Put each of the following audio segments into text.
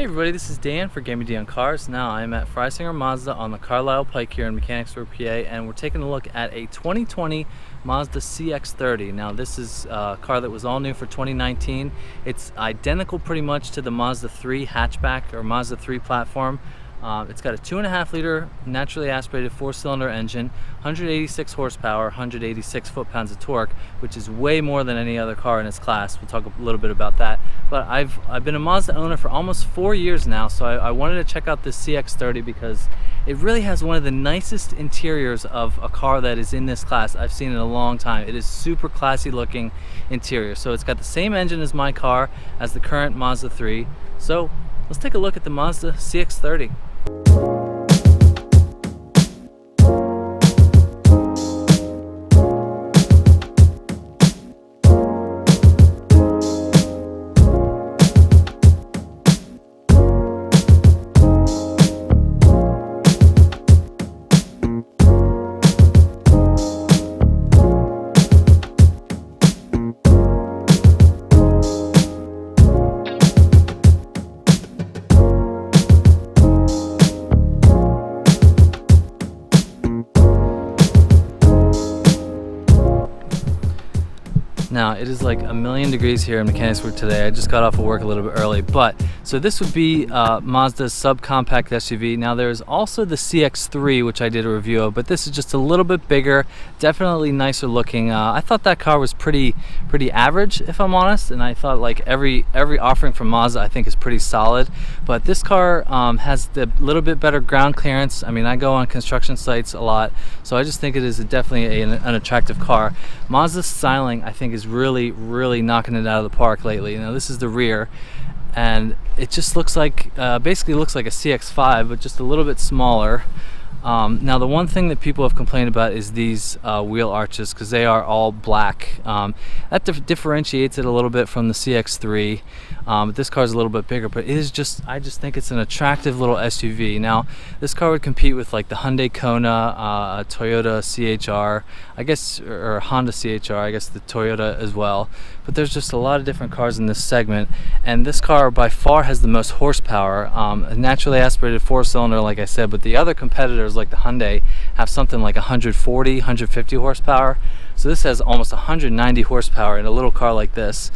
Hey everybody, this is Dan for GemmyD on Cars. Now I'm at Freisinger Mazda on the Carlisle Pike here in Mechanicsburg, PA, and we're taking a look at a 2020 Mazda CX-30. Now this is a car that was all new for 2019. It's identical pretty much to the Mazda 3 hatchback or Mazda 3 platform. It's got a 2.5 liter naturally aspirated 4-cylinder engine, 186 horsepower, 186 foot-pounds of torque, which is way more than any other car in its class. We'll talk a little bit about that. But I've been a Mazda owner for almost 4 years now, so I wanted to check out this CX-30 because it really has one of the nicest interiors of a car that is in this class I've seen in a long time. It is super classy looking interior. So it's got the same engine as my car, as the current Mazda 3. So let's take a look at the Mazda CX-30. Now it is like 1,000,000 degrees here in Mechanicsburg today. I just got off of work a little bit early, but so this would be Mazda's subcompact SUV. Now there's also the CX-3, which I did a review of, but this is just a little bit bigger, definitely nicer looking. I thought that car was pretty average, if I'm honest, and I thought like every offering from Mazda I think is pretty solid. But this car has the little bit better ground clearance. I mean, I go on construction sites a lot, so I just think it is definitely an attractive car. Mazda's styling I think is really knocking it out of the park lately. Now this is the rear, and it just looks like basically looks like a CX-5, but just a little bit smaller. Now the one thing that people have complained about is these wheel arches, because they are all black. That differentiates it a little bit from the CX-3. This car is a little bit bigger, but it is just, I just think it's an attractive little SUV. Now this car would compete with like the Hyundai Kona, Toyota CHR, I guess, or Honda CHR, I guess the Toyota as well. But there's just a lot of different cars in this segment, and this car by far has the most horsepower. A naturally aspirated 4-cylinder, like I said, but the other competitors like the Hyundai have something like 140, 150 horsepower. So this has almost 190 horsepower in a little car like this.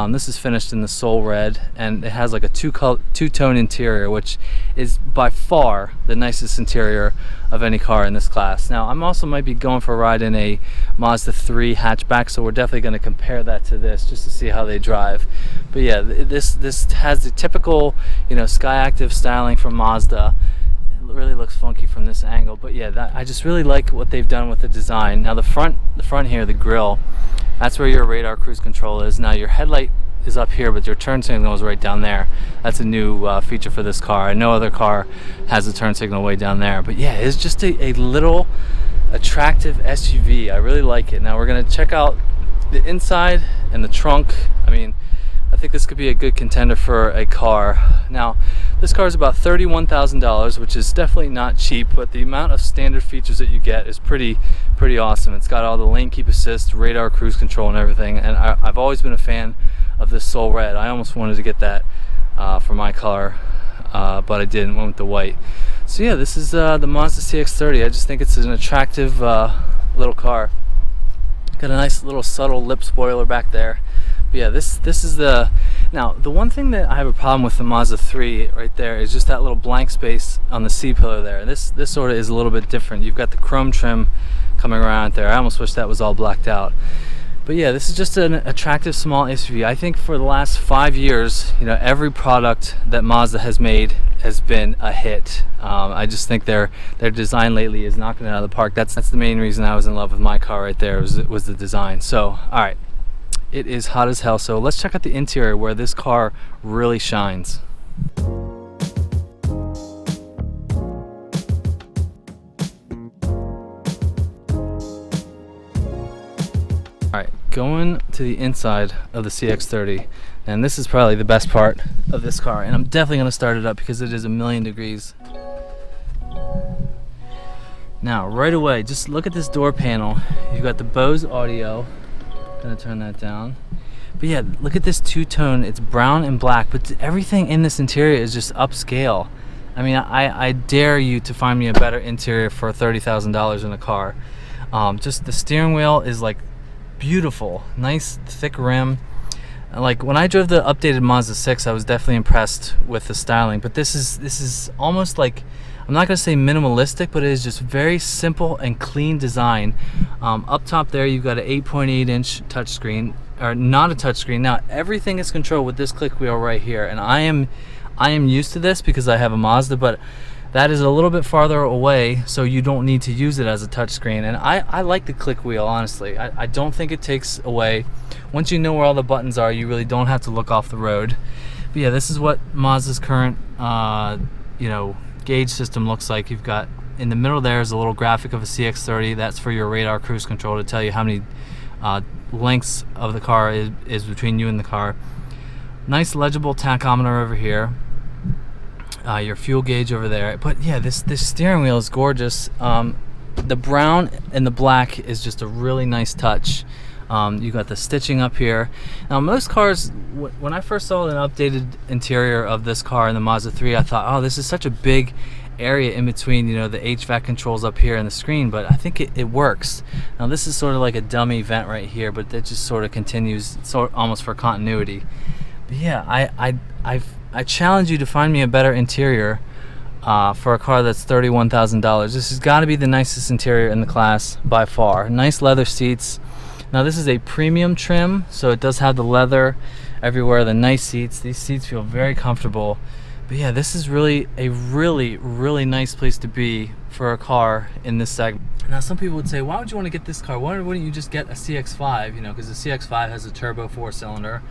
This is finished in the Soul Red, and it has like a two-tone interior, which is by far the nicest interior of any car in this class. Now I'm also might be going for a ride in a Mazda 3 hatchback, so we're definitely going to compare that to this just to see how they drive. But yeah, this has the typical, you know, Skyactiv styling from Mazda. Really looks funky from this angle, but yeah, I just really like what they've done with the design. Now the front here, the grille, that's where your radar cruise control is. Now your headlight is up here, but your turn signal is right down there. That's a new feature for this car. No other car has a turn signal way down there. But yeah, it's just a little attractive SUV. I really like it. Now we're gonna check out the inside and the trunk. I mean, I think this could be a good contender for a car. Now, this car is about $31,000, which is definitely not cheap, but the amount of standard features that you get is pretty awesome. It's got all the lane keep assist, radar cruise control and everything, and I've always been a fan of this Soul Red. I almost wanted to get that for my car, but I didn't, went with the white. So yeah, this is the Mazda CX-30. I just think it's an attractive little car. Got a nice little subtle lip spoiler back there. But yeah, this is the, now the one thing that I have a problem with the Mazda 3 right there is just that little blank space on the C-pillar there. This sort of is a little bit different. You've got the chrome trim coming around there. I almost wish that was all blacked out. But yeah, this is just an attractive small SUV. I think for the last 5 years, you know, every product that Mazda has made has been a hit. I just think their design lately is knocking it out of the park. That's the main reason I was in love with my car right there, was the design. So, all right. It is hot as hell, so let's check out the interior where this car really shines. Alright, going to the inside of the CX-30, and this is probably the best part of this car, and I'm definitely going to start it up because it is 1,000,000 degrees. Now, right away, just look at this door panel. You've got the Bose audio. Gonna turn that down. But yeah, look at this two-tone. It's brown and black, but everything in this interior is just upscale. I mean, I dare you to find me a better interior for $30,000 in a car. Just the steering wheel is like beautiful, nice thick rim. Like when I drove the updated Mazda 6, I was definitely impressed with the styling. But this is almost like, I'm not gonna say minimalistic, but it is just very simple and clean design. Up top there, you've got an 8.8-inch touchscreen, or not a touchscreen. Now everything is controlled with this click wheel right here, and I am used to this because I have a Mazda, but that is a little bit farther away, so you don't need to use it as a touchscreen. And I like the click wheel, honestly. I don't think it takes away. Once you know where all the buttons are, you really don't have to look off the road. But yeah, this is what Mazda's current gauge system looks like. You've got, in the middle there is a little graphic of a CX-30. That's for your radar cruise control to tell you how many lengths of the car is between you and the car. Nice legible tachometer over here. Your fuel gauge over there. But yeah, this steering wheel is gorgeous. The brown and the black is just a really nice touch. You got the stitching up here. Now most cars, when I first saw an updated interior of this car in the Mazda 3, I thought, oh, this is such a big area in between, the HVAC controls up here and the screen, but I think it works. Now this is sort of like a dummy vent right here, but that just sort of continues, almost for continuity. But yeah, I challenge you to find me a better interior for a car that's $31,000. This has got to be the nicest interior in the class by far. Nice leather seats. Now this is a premium trim, so it does have the leather everywhere, the nice seats. These seats feel very comfortable. But yeah, this is really a really nice place to be for a car in this segment. Now some people would say, why would you want to get this car? Why wouldn't you just get a CX-5? Because the CX-5 has a turbo 4-cylinder.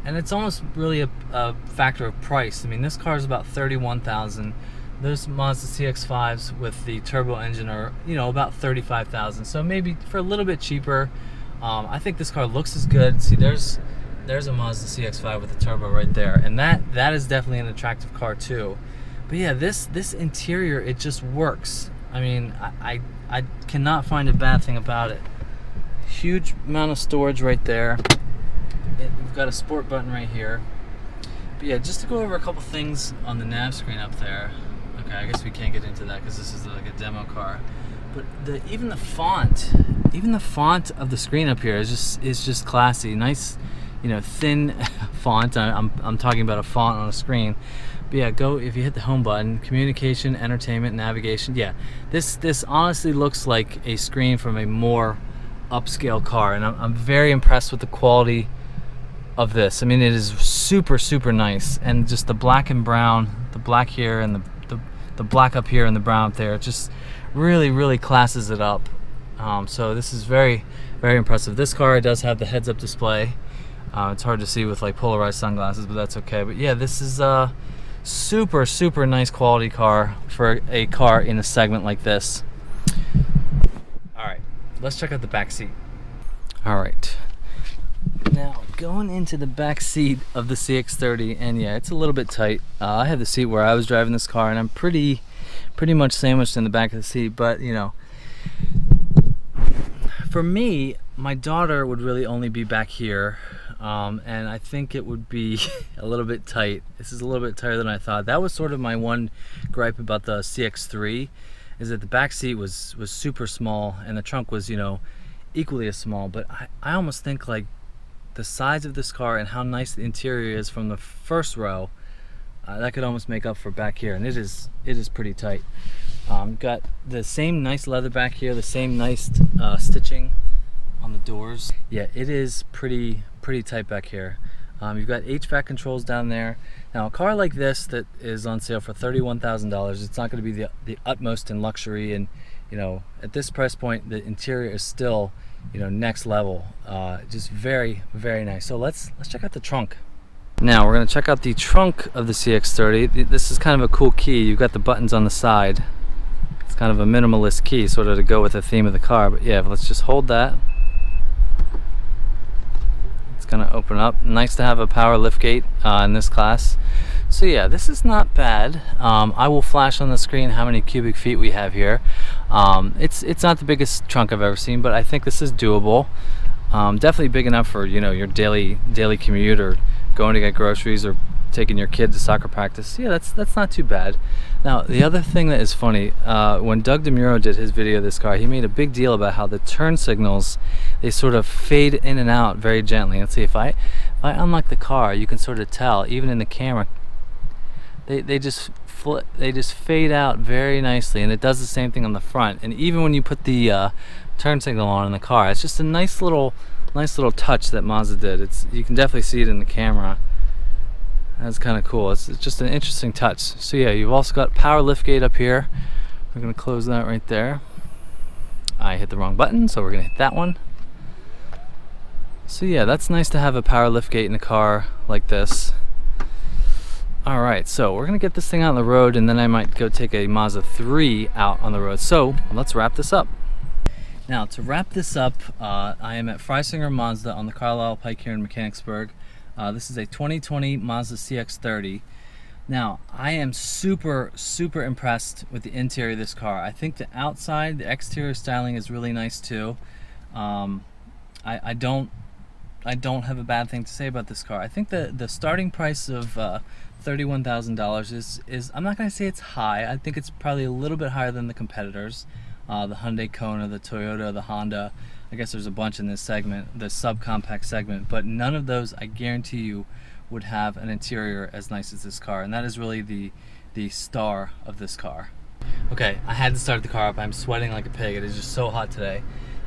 And it's almost really a factor of price. I mean, this car is about $31,000. Those Mazda CX-5s with the turbo engine are, about $35,000. So maybe for a little bit cheaper. I think this car looks as good. See, there's a Mazda CX-5 with a turbo right there, and that is definitely an attractive car too. But yeah, this interior, it just works. I mean, I cannot find a bad thing about it. Huge amount of storage right there. We've got a sport button right here. But yeah, just to go over a couple things on the nav screen up there. Okay, I guess we can't get into that because this is like a demo car. But even the font of the screen up here is just classy. Nice, thin font. I'm talking about a font on a screen. But yeah, if you hit the home button, communication, entertainment, navigation. Yeah, this honestly looks like a screen from a more upscale car, and I'm very impressed with the quality of this. I mean, it is super nice, and just the black and brown, the black here and the black up here and the brown up there, it just really classes it up. So this is very impressive. This car does have the heads-up display. It's hard to see with like polarized sunglasses, but that's okay. But yeah, this is a super nice quality car for a car in a segment like this. All right, let's check out the back seat. All right, now going into the back seat of the CX-30, and yeah, it's a little bit tight. I have the seat where I was driving this car, and I'm pretty much sandwiched in the back of the seat. But for me, my daughter would really only be back here, and I think it would be a little bit tight. This is a little bit tighter than I thought. That was sort of my one gripe about the CX-3, is that the back seat was super small and the trunk was equally as small. But I almost think like the size of this car and how nice the interior is from the first row, that could almost make up for back here, and it is pretty tight. Got the same nice leather back here, the same nice stitching on the doors. Yeah, it is pretty tight back here. You've got HVAC controls down there. Now a car like this that is on sale for $31,000, it's not going to be the utmost in luxury, and at this price point the interior is still next level. Just very nice. So let's check out the trunk. Now we're going to check out the trunk of the CX-30. This is kind of a cool key. You've got the buttons on the side. It's kind of a minimalist key, sort of to go with the theme of the car. But yeah, let's just hold that. It's going to open up. Nice to have a power liftgate in this class. So yeah, this is not bad. I will flash on the screen how many cubic feet we have here. It's not the biggest trunk I've ever seen, but I think this is doable. Definitely big enough for, you know, your daily commute, or going to get groceries, or taking your kid to soccer practice. Yeah, that's not too bad. Now, the other thing that is funny, when Doug DeMuro did his video of this car, he made a big deal about how the turn signals, they sort of fade in and out very gently. Let's see, if I unlock the car, you can sort of tell, even in the camera, they just fade out very nicely, and it does the same thing on the front. And even when you put the turn signal on in the car, it's just a nice little touch that Mazda did. You can definitely see it in the camera. That's kind of cool. It's just an interesting touch. So yeah, you've also got power liftgate up here. We're gonna close that right there. I hit the wrong button, so we're gonna hit that one. So yeah, that's nice to have a power liftgate in a car like this. All right, so we're gonna get this thing out on the road, and then I might go take a Mazda 3 out on the road. So let's wrap this up. Now, to wrap this up, I am at Freisinger Mazda on the Carlisle Pike here in Mechanicsburg. This is a 2020 Mazda CX-30. Now, I am super impressed with the interior of this car. I think the outside, the exterior styling is really nice too. I don't have a bad thing to say about this car. I think the starting price of $31,000 is, I'm not going to say it's high. I think it's probably a little bit higher than the competitors. The Hyundai Kona, the Toyota, the Honda. I guess there's a bunch in this segment, the subcompact segment, but none of those, I guarantee you, would have an interior as nice as this car, and that is really the star of this car. Okay, I had to start the car up. I'm sweating like a pig. It is just so hot today.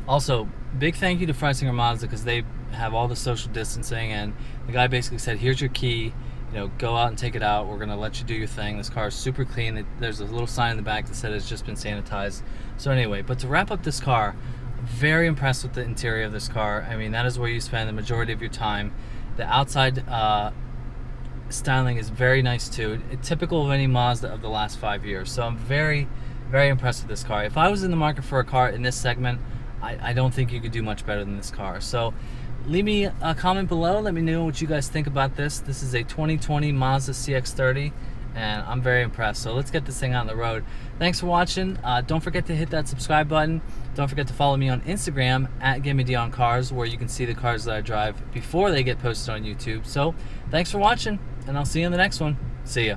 Also, big thank you to Freisinger Mazda, because they have all the social distancing, and the guy basically said, here's your key, you know, go out and take it out. We're gonna let you do your thing. This car is super clean. There's a little sign in the back that said it's just been sanitized. So anyway, but to wrap up this car, very impressed with the interior of this car. I mean, that is where you spend the majority of your time. The outside styling is very nice too. It's typical of any Mazda of the last 5 years. So I'm very impressed with this car. If I was in the market for a car in this segment, I don't think you could do much better than this car. So leave me a comment below. Let me know what you guys think about this. This is a 2020 Mazda CX-30. And I'm very impressed. So let's get this thing out on the road. Thanks for watching. Don't forget to hit that subscribe button. Don't forget to follow me on Instagram at GemmyD on Cars, where you can see the cars that I drive before they get posted on YouTube. So thanks for watching, and I'll see you in the next one. See ya.